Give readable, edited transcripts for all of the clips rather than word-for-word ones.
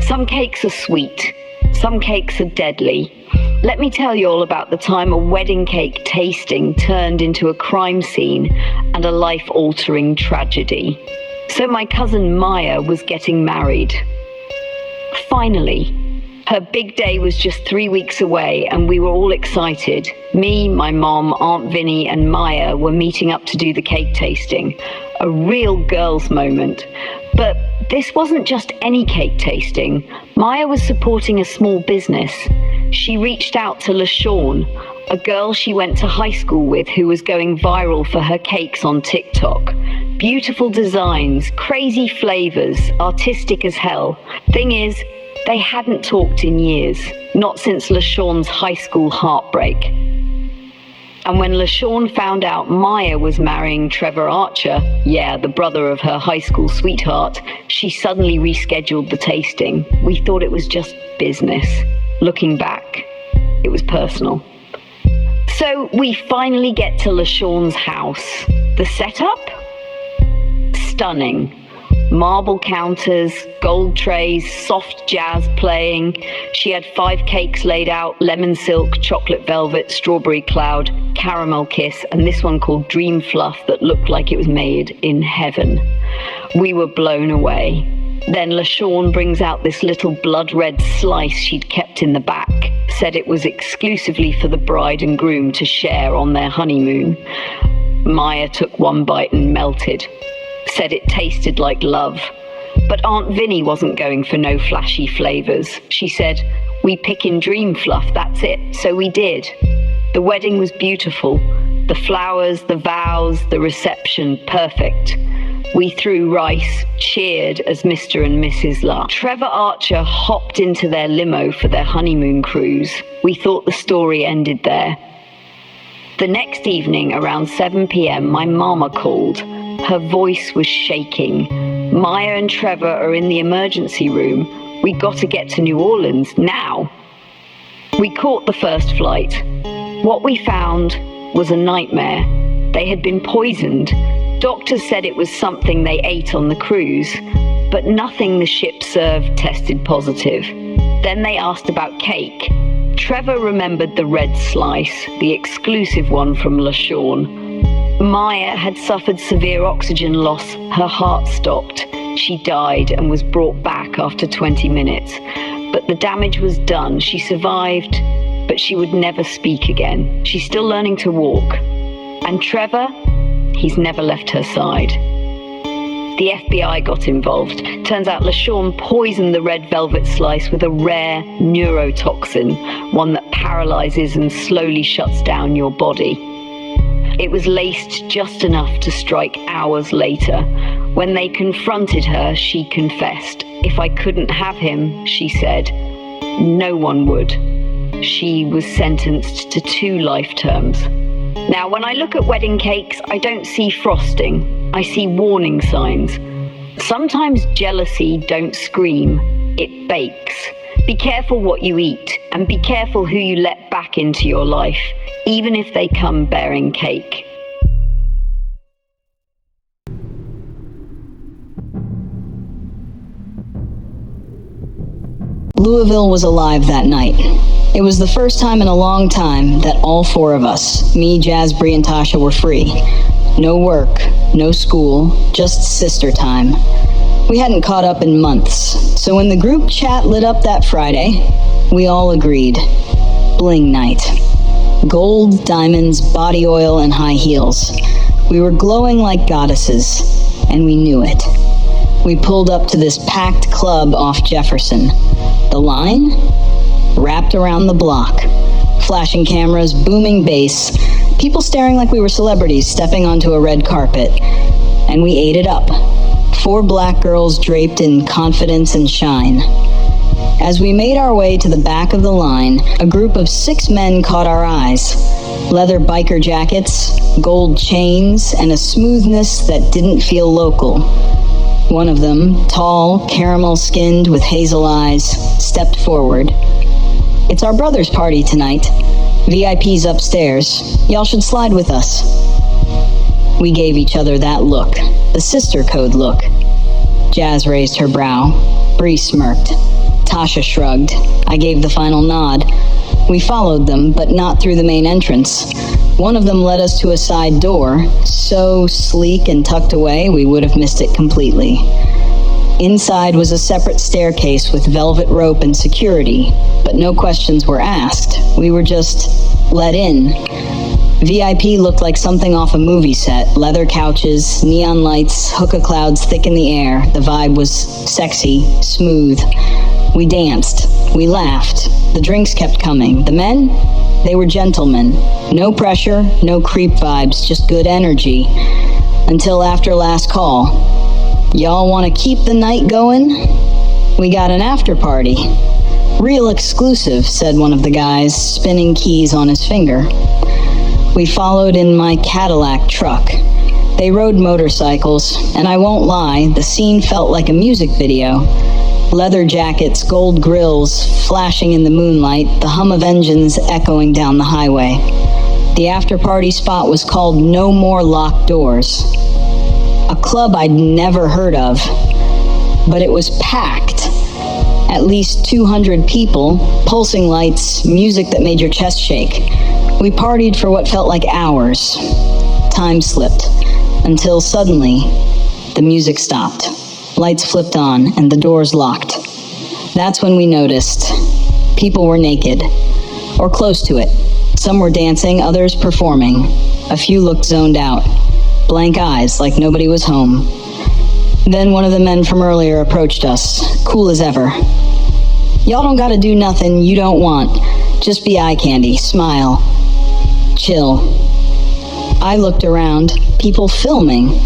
Some cakes are sweet, some cakes are deadly. Let me tell you all about the time a wedding cake tasting turned into a crime scene and a life-altering tragedy. So my cousin Maya was getting married. Finally, her big day was just 3 weeks away and we were all excited. Me, my mom, Aunt Vinny and Maya were meeting up to do the cake tasting. A real girls' moment. But this wasn't just any cake tasting. Maya was supporting a small business. She reached out to LaShawn, a girl she went to high school with who was going viral for her cakes on TikTok. Beautiful designs, crazy flavors, artistic as hell. Thing is, they hadn't talked in years, not since LaShawn's high school heartbreak. And when LaShawn found out Maya was marrying Trevor Archer, the brother of her high school sweetheart, she suddenly rescheduled the tasting. We thought it was just business. Looking back, it was personal. So we finally get to LaShawn's house. The setup? Stunning. Marble counters, gold trays, soft jazz playing. She had 5 cakes laid out: lemon silk, chocolate velvet, strawberry cloud, caramel kiss, and this one called Dream Fluff that looked like it was made in heaven. We were blown away. Then LaShawn brings out this little blood red slice she'd kept in the back, said it was exclusively for the bride and groom to share on their honeymoon. Maya took one bite and melted. Said it tasted like love. But Aunt Vinny wasn't going for no flashy flavors. She said, "We pick in Dream Fluff, that's it." So we did. The wedding was beautiful. The flowers, the vows, the reception, perfect. We threw rice, cheered as Mr. and Mrs. La. Trevor Archer hopped into their limo for their honeymoon cruise. We thought the story ended there. The next evening, around 7 p.m., my mama called. Her voice was shaking. "Maya and Trevor are in the emergency room. We got to get to New Orleans now." We caught the first flight. What we found was a nightmare. They had been poisoned. Doctors said it was something they ate on the cruise, but nothing the ship served tested positive. Then they asked about cake. Trevor remembered the red slice, the exclusive one from LaShawn. Maya had suffered severe oxygen loss. Her heart stopped. She died and was brought back after 20 minutes. But the damage was done. She survived, but she would never speak again. She's still learning to walk. And Trevor, he's never left her side. The FBI got involved. Turns out LaShawn poisoned the red velvet slice with a rare neurotoxin, one that paralyzes and slowly shuts down your body. It was laced just enough to strike hours later. When they confronted her, she confessed. "If I couldn't have him," she said, "no one would." She was sentenced to 2 life terms. Now, when I look at wedding cakes, I don't see frosting. I see warning signs. Sometimes jealousy don't scream, it bakes. Be careful what you eat, and be careful who you let back into your life, even if they come bearing cake. Louisville was alive that night. It was the first time in a long time that all 4 of us, me, Jazz, Bree, and Tasha, were free. No work, no school, just sister time. We hadn't caught up in months, so when the group chat lit up that Friday, we all agreed. Bling night. Gold, diamonds, body oil, and high heels. We were glowing like goddesses, and we knew it. We pulled up to this packed club off Jefferson. The line? Wrapped around the block. Flashing cameras, booming bass, people staring like we were celebrities stepping onto a red carpet. And we ate it up. 4 black girls draped in confidence and shine. As we made our way to the back of the line, a group of 6 men caught our eyes. Leather biker jackets, gold chains, and a smoothness that didn't feel local. One of them, tall, caramel-skinned with hazel eyes, stepped forward. "It's our brother's party tonight. VIP's upstairs. Y'all should slide with us." We gave each other that look, the sister code look. Jazz raised her brow. Bree smirked. Tasha shrugged. I gave the final nod. We followed them, but not through the main entrance. One of them led us to a side door, so sleek and tucked away we would have missed it completely. Inside was a separate staircase with velvet rope and security, but no questions were asked. We were just let in. VIP looked like something off a movie set. Leather couches, neon lights, hookah clouds thick in the air. The vibe was sexy, smooth. We danced. We laughed. The drinks kept coming. The men? They were gentlemen. No pressure, no creep vibes, just good energy. Until after last call. Y'all want to keep the night going? We got an after party. Real exclusive, said one of the guys, spinning keys on his finger. We followed in my Cadillac truck. They rode motorcycles, and I won't lie, the scene felt like a music video. Leather jackets, gold grills, flashing in the moonlight, the hum of engines echoing down the highway. The after-party spot was called No More Locked Doors. A club I'd never heard of, but it was packed. At least 200 people, pulsing lights, music that made your chest shake. We partied for what felt like hours. Time slipped, until suddenly, the music stopped. Lights flipped on, and the doors locked. That's when we noticed. People were naked, or close to it. Some were dancing, others performing. A few looked zoned out. Blank eyes, like nobody was home. Then one of the men from earlier approached us, cool as ever. Y'all don't gotta do nothing you don't want. Just be eye candy, smile, chill. I looked around, people filming,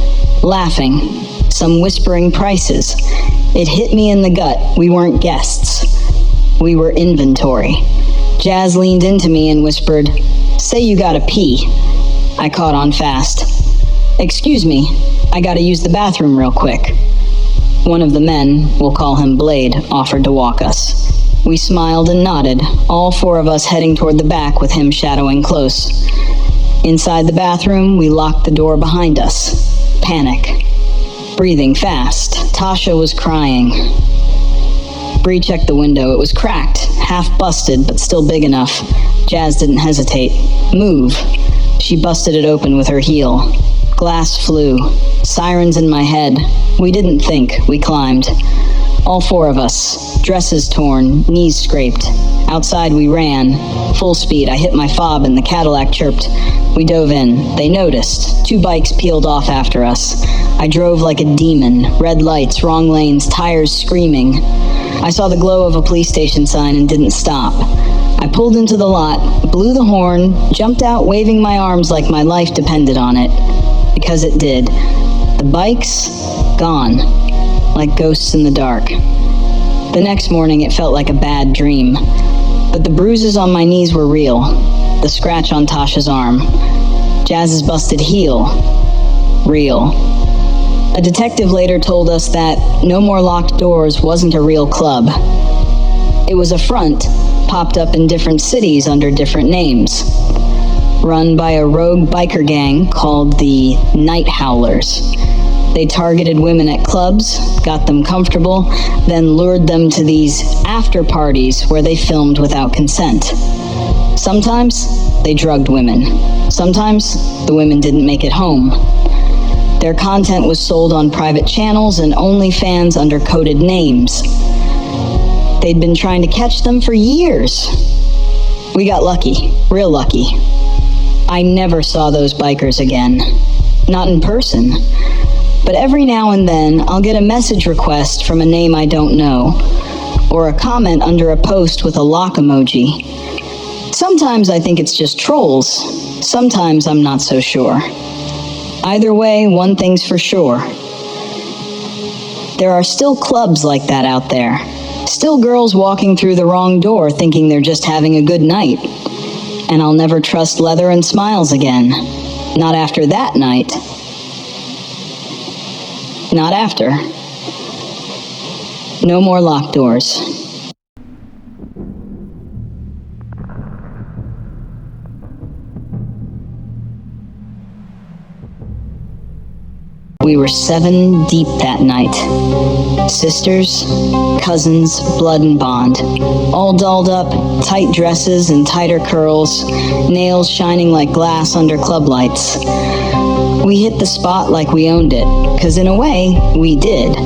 laughing, some whispering prices. It hit me in the gut, we weren't guests. We were inventory. Jazz leaned into me and whispered, "Say you gotta pee." I caught on fast. "Excuse me, I gotta use the bathroom real quick." One of the men, we'll call him Blade, offered to walk us. We smiled and nodded, all four of us heading toward the back with him shadowing close. Inside the bathroom, we locked the door behind us. Panic. Breathing fast. Tasha was crying. Bree checked the window. It was cracked, half busted, but still big enough. Jazz didn't hesitate. "Move." She busted it open with her heel. Glass flew. Sirens in my head. We didn't think. We climbed. All four of us. Dresses torn, knees scraped. Outside we ran. Full speed. I hit my fob and the Cadillac chirped. We dove in. They noticed. 2 bikes peeled off after us. I drove like a demon. Red lights, wrong lanes, tires screaming. I saw the glow of a police station sign and didn't stop. I pulled into the lot, blew the horn, jumped out waving my arms like my life depended on it. Because it did. The bikes, gone. Like ghosts in the dark. The next morning it felt like a bad dream. But the bruises on my knees were real. The scratch on Tasha's arm. Jazz's busted heel. Real. A detective later told us that No More Locked Doors wasn't a real club. It was a front, popped up in different cities under different names. Run by a rogue biker gang called the Night Howlers. They targeted women at clubs, got them comfortable, then lured them to these after parties where they filmed without consent. Sometimes they drugged women. Sometimes the women didn't make it home. Their content was sold on private channels and OnlyFans under coded names. They'd been trying to catch them for years. We got lucky, real lucky. I never saw those bikers again. Not in person. But every now and then, I'll get a message request from a name I don't know, or a comment under a post with a lock emoji. Sometimes I think it's just trolls. Sometimes I'm not so sure. Either way, one thing's for sure. There are still clubs like that out there. Still girls walking through the wrong door thinking they're just having a good night. And I'll never trust leather and smiles again. Not after that night. Not after. No more locked doors. We were 7 deep that night. Sisters, cousins, blood and bond. All dolled up, tight dresses and tighter curls, nails shining like glass under club lights. We hit the spot like we owned it, 'cause in a way, we did.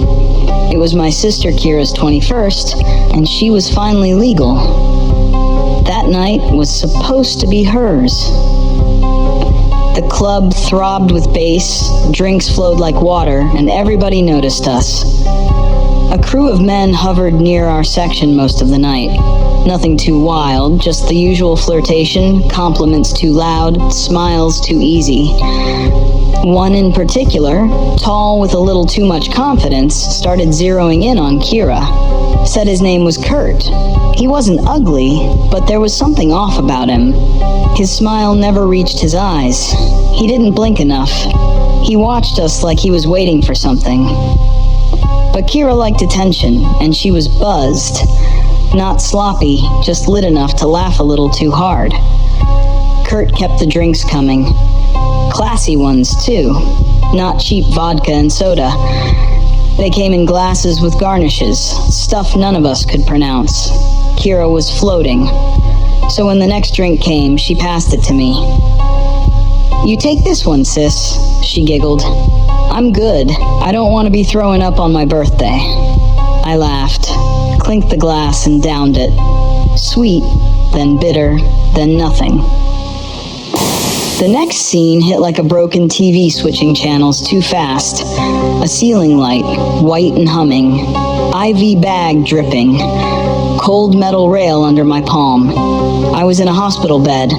It was my sister Kira's 21st, and she was finally legal. That night was supposed to be hers. The club throbbed with bass, drinks flowed like water, and everybody noticed us. A crew of men hovered near our section most of the night. Nothing too wild, just the usual flirtation, compliments too loud, smiles too easy. One in particular, tall with a little too much confidence, started zeroing in on Kira. Said his name was Kurt. He wasn't ugly, but there was something off about him. His smile never reached his eyes. He didn't blink enough. He watched us like he was waiting for something. But Kira liked attention, and she was buzzed. Not sloppy, just lit enough to laugh a little too hard. Kurt kept the drinks coming. Classy ones, too. Not cheap vodka and soda. They came in glasses with garnishes, stuff none of us could pronounce. Kira was floating. So when the next drink came, she passed it to me. "You take this one, sis," she giggled. "I'm good. I don't want to be throwing up on my birthday." I laughed, clinked the glass and downed it. Sweet, then bitter, then nothing. The next scene hit like a broken TV switching channels too fast. A ceiling light, white and humming. IV bag dripping. Cold metal rail under my palm. I was in a hospital bed.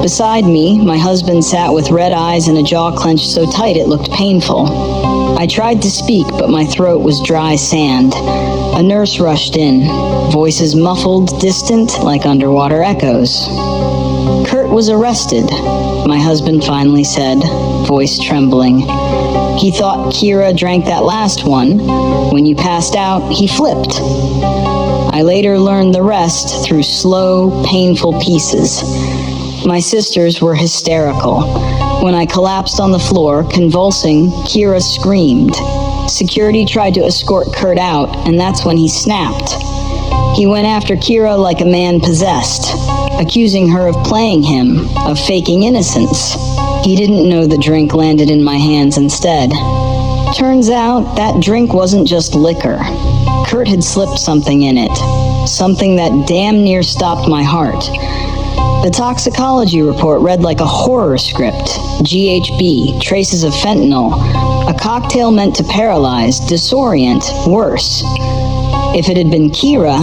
Beside me, my husband sat with red eyes and a jaw clenched so tight it looked painful. I tried to speak, but my throat was dry sand. A nurse rushed in, voices muffled, distant, like underwater echoes. "Kurt was arrested," my husband finally said, voice trembling. "He thought Kira drank that last one. When you passed out, he flipped." I later learned the rest through slow, painful pieces. My sisters were hysterical. When I collapsed on the floor, convulsing, Kira screamed. Security tried to escort Kurt out, and that's when he snapped. He went after Kira like a man possessed, accusing her of playing him, of faking innocence. He didn't know the drink landed in my hands instead. Turns out that drink wasn't just liquor. Kurt had slipped something in it, something that damn near stopped my heart. The toxicology report read like a horror script. GHB, traces of fentanyl, a cocktail meant to paralyze, disorient, worse. If it had been Kira,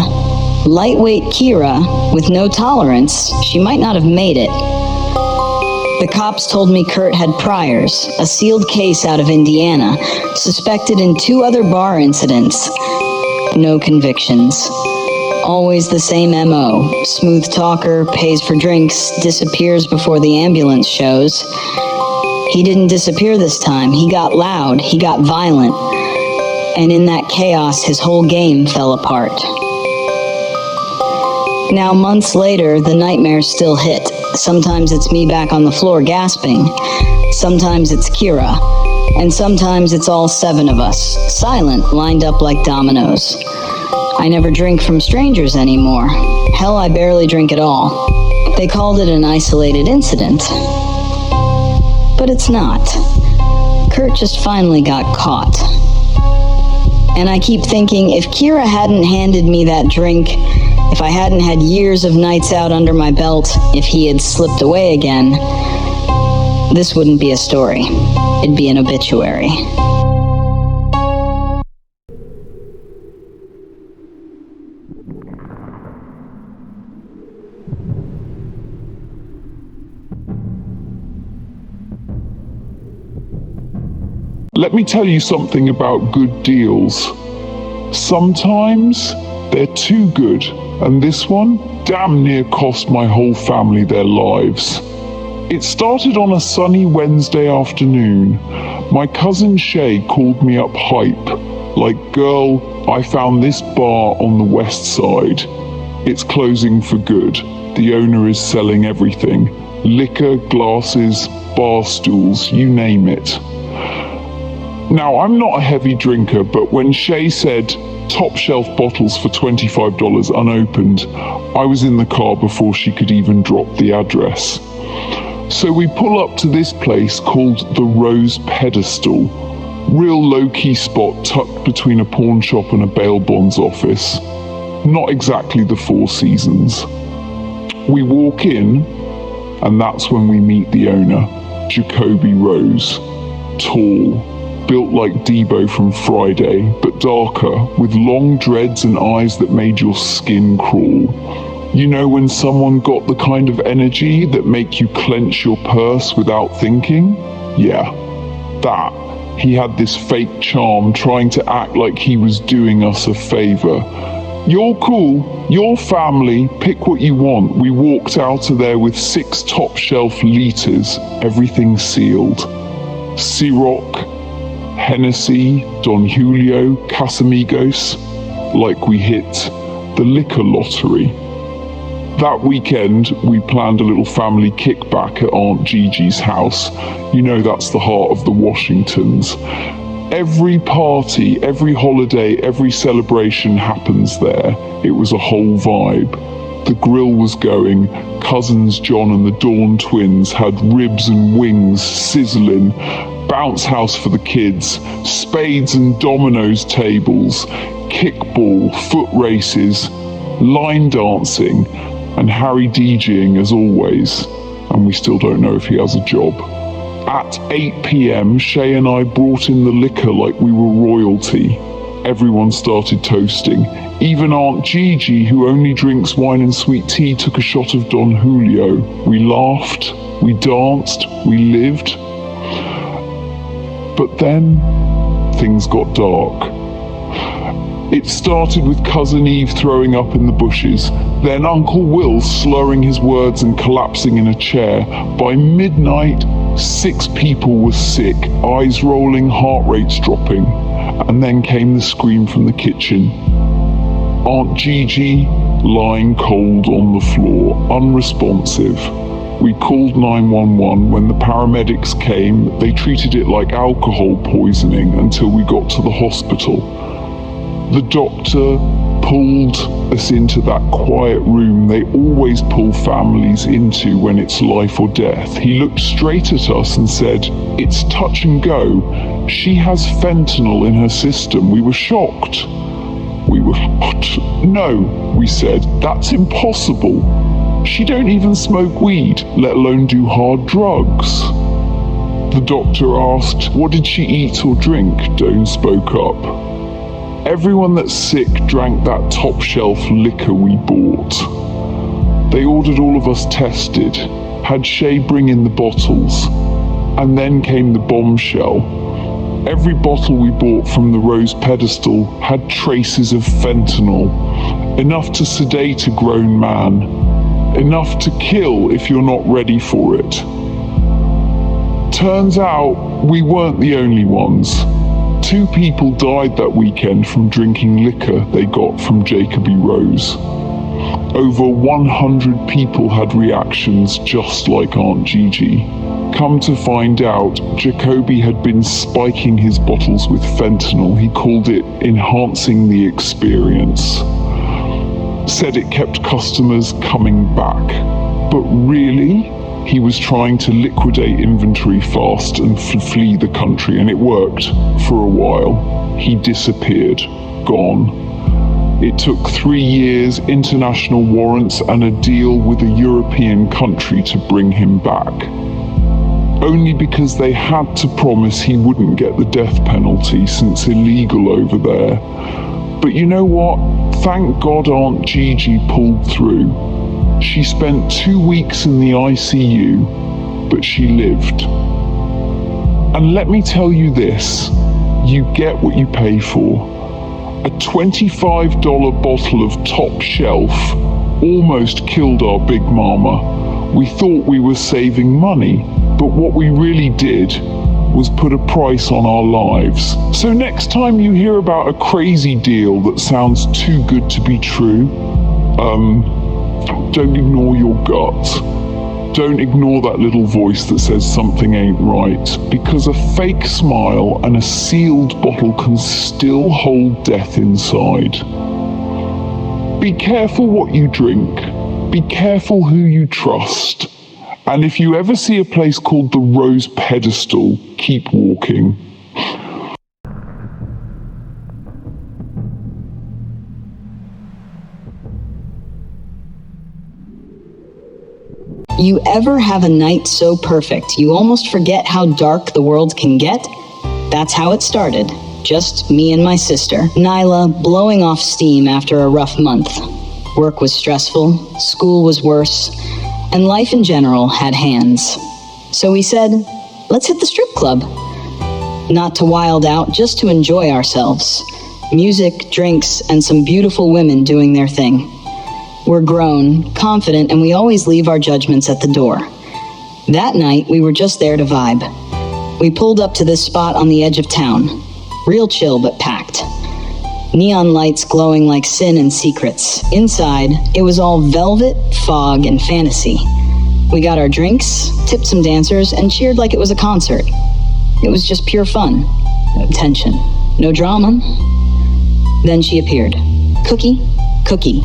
lightweight Kira, with no tolerance, she might not have made it. The cops told me Kurt had priors, a sealed case out of Indiana, suspected in 2 other bar incidents. No convictions. Always the same MO. Smooth talker, pays for drinks, disappears before the ambulance shows. He didn't disappear this time. He got loud. He got violent. And in that chaos, his whole game fell apart. Now, months later, the nightmares still hit. Sometimes it's me back on the floor gasping. Sometimes it's Kira. And sometimes it's all 7 of us, silent, lined up like dominoes. I never drink from strangers anymore. Hell, I barely drink at all. They called it an isolated incident. But it's not. Kurt just finally got caught. And I keep thinking, if Kira hadn't handed me that drink, if I hadn't had years of nights out under my belt, if he had slipped away again, this wouldn't be a story. It'd be an obituary. Let me tell you something about good deals. Sometimes they're too good, and this one damn near cost my whole family their lives. It started on a sunny Wednesday afternoon. My cousin Shay called me up hype, like, "Girl, I found this bar on the west side. It's closing for good. The owner is selling everything. Liquor, glasses, bar stools, you name it." Now, I'm not a heavy drinker, but when Shay said top shelf bottles for $25 unopened, I was in the car before she could even drop the address. So we pull up to this place called the Rose Pedestal. Real low-key spot tucked between a pawn shop and a bail bonds office. Not exactly the Four Seasons. We walk in, and that's when we meet the owner, Jacoby Rose. Tall, built like Debo from Friday, but darker, with long dreads and eyes that made your skin crawl. You know when someone got the kind of energy that make you clench your purse without thinking? Yeah, that. He had this fake charm, trying to act like he was doing us a favor. You're cool, your family, pick what you want. We walked out of there with 6 top shelf liters, everything sealed. Ciroc, Hennessy, Don Julio, Casamigos, like we hit the liquor lottery. That weekend, we planned a little family kickback at Aunt Gigi's house. You know that's the heart of the Washingtons. Every party, every holiday, every celebration happens there. It was a whole vibe. The grill was going. Cousins John and the Dawn twins had ribs and wings sizzling. Bounce house for the kids. Spades and dominoes tables. Kickball, foot races. Line dancing. And Harry DJing as always. And we still don't know if he has a job. At 8 p.m, Shay and I brought in the liquor like we were royalty. Everyone started toasting. Even Aunt Gigi, who only drinks wine and sweet tea, took a shot of Don Julio. We laughed, we danced, we lived. But then, things got dark. It started with Cousin Eve throwing up in the bushes, then Uncle Will slurring his words and collapsing in a chair. By midnight, 6 people were sick, eyes rolling, heart rates dropping. And then came the scream from the kitchen. Aunt Gigi lying cold on the floor, unresponsive. We called 911. When the paramedics came, they treated it like alcohol poisoning until we got to the hospital. The doctor pulled us into that quiet room they always pull families into when it's life or death. He looked straight at us and said, "It's touch and go. She has fentanyl in her system." We were shocked. No, we said, "That's impossible. She don't even smoke weed, let alone do hard drugs." The doctor asked, "What did she eat or drink?" Doan spoke up. "Everyone that's sick drank that top shelf liquor we bought." They ordered all of us tested, had Shay bring in the bottles, and then came the bombshell. Every bottle we bought from the Rose Pedestal had traces of fentanyl, enough to sedate a grown man, enough to kill if you're not ready for it. Turns out we weren't the only ones. 2 people died that weekend from drinking liquor they got from Jacoby Rose. Over 100 people had reactions just like Aunt Gigi. Come to find out, Jacoby had been spiking his bottles with fentanyl. He called it enhancing the experience. Said it kept customers coming back. But really, he was trying to liquidate inventory fast and flee the country, and it worked for a while. He disappeared, gone. It took 3 years, international warrants, and a deal with a European country to bring him back. Only because they had to promise he wouldn't get the death penalty since illegal over there. But you know what? Thank God Aunt Gigi pulled through. She spent 2 weeks in the ICU, but she lived. And let me tell you this, you get what you pay for. A $25 bottle of top shelf almost killed our big mama. We thought we were saving money, but what we really did was put a price on our lives. So next time you hear about a crazy deal that sounds too good to be true, don't ignore your gut. Don't ignore that little voice that says something ain't right, because a fake smile and a sealed bottle can still hold death inside. Be careful what you drink. Be careful who you trust. And if you ever see a place called the Rose Pedestal, keep walking. You ever have a night so perfect you almost forget how dark the world can get? That's how it started. Just me and my sister, Nyla, blowing off steam after a rough month. Work was stressful, school was worse, and life in general had hands. So we said, let's hit the strip club. Not to wild out, just to enjoy ourselves. Music, drinks, and some beautiful women doing their thing. We're grown, confident, and we always leave our judgments at the door. That night, we were just there to vibe. We pulled up to this spot on the edge of town. Real chill, but packed. Neon lights glowing like sin and secrets. Inside, it was all velvet, fog, and fantasy. We got our drinks, tipped some dancers, and cheered like it was a concert. It was just pure fun. No tension. No drama. Then she appeared. Cookie.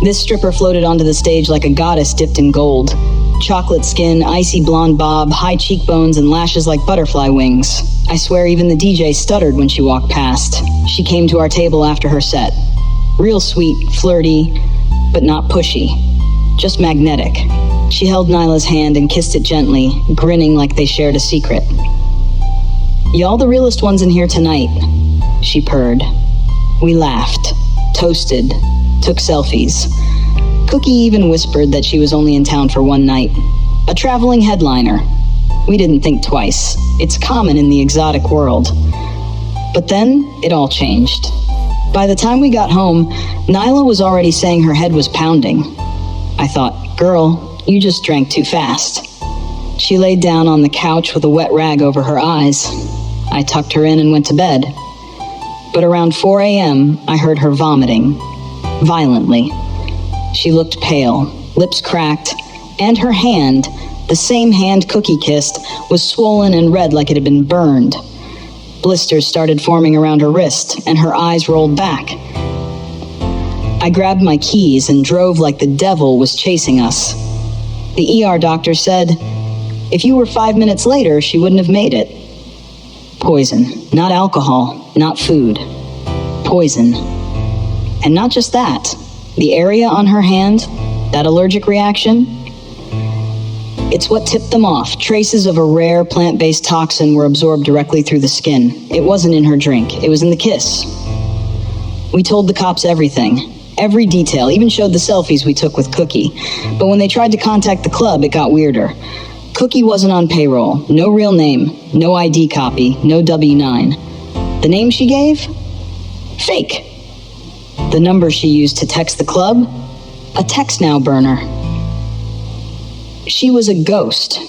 This stripper floated onto the stage like a goddess dipped in gold. Chocolate skin, icy blonde bob, high cheekbones, and lashes like butterfly wings. I swear even the DJ stuttered when she walked past. She came to our table after her set. Real sweet, flirty, but not pushy. Just magnetic. She held Nyla's hand and kissed it gently, grinning like they shared a secret. "Y'all the realest ones in here tonight," she purred. We laughed, toasted, took selfies. Cookie even whispered that she was only in town for one night. A traveling headliner. We didn't think twice. It's common in the exotic world. But then, it all changed. By the time we got home, Nyla was already saying her head was pounding. I thought, girl, you just drank too fast. She laid down on the couch with a wet rag over her eyes. I tucked her in and went to bed. But around 4 a.m., I heard her vomiting. Violently. She looked pale, lips cracked, and her hand, the same hand Cookie kissed, was swollen and red like it had been burned. Blisters started forming around her wrist, and her eyes rolled back. I grabbed my keys and drove like the devil was chasing us. The ER doctor said, if you were 5 minutes later, she wouldn't have made it. Poison. Not alcohol, not food. Poison. And not just that. The area on her hand, that allergic reaction, it's what tipped them off. Traces of a rare plant-based toxin were absorbed directly through the skin. It wasn't in her drink. It was in the kiss. We told the cops everything. Every detail, even showed the selfies we took with Cookie. But when they tried to contact the club, it got weirder. Cookie wasn't on payroll. No real name. No ID copy. No W-9. The name she gave? Fake. The number she used to text the club? A text now burner. She was a ghost.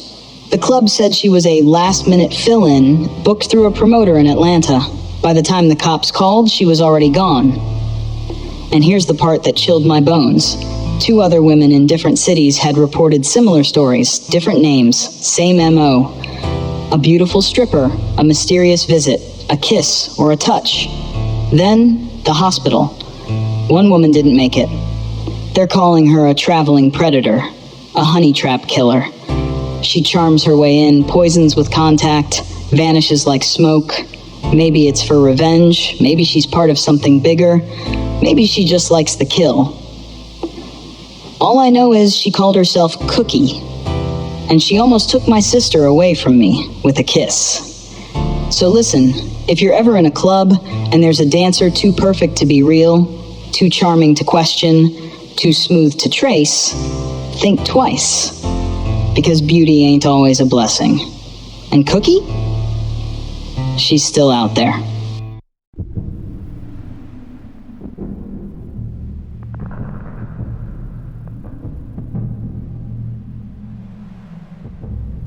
The club said she was a last-minute fill-in, booked through a promoter in Atlanta. By the time the cops called, she was already gone. And here's the part that chilled my bones. 2 other women in different cities had reported similar stories, different names, same MO. A beautiful stripper, a mysterious visit, a kiss or a touch. Then, the hospital. One woman didn't make it. They're calling her a traveling predator, a honey trap killer. She charms her way in, poisons with contact, vanishes like smoke. Maybe it's for revenge, maybe she's part of something bigger, maybe she just likes the kill. All I know is she called herself Cookie, and she almost took my sister away from me with a kiss. So listen, if you're ever in a club and there's a dancer too perfect to be real, too charming to question, too smooth to trace, think twice. Because beauty ain't always a blessing. And Cookie? She's still out there.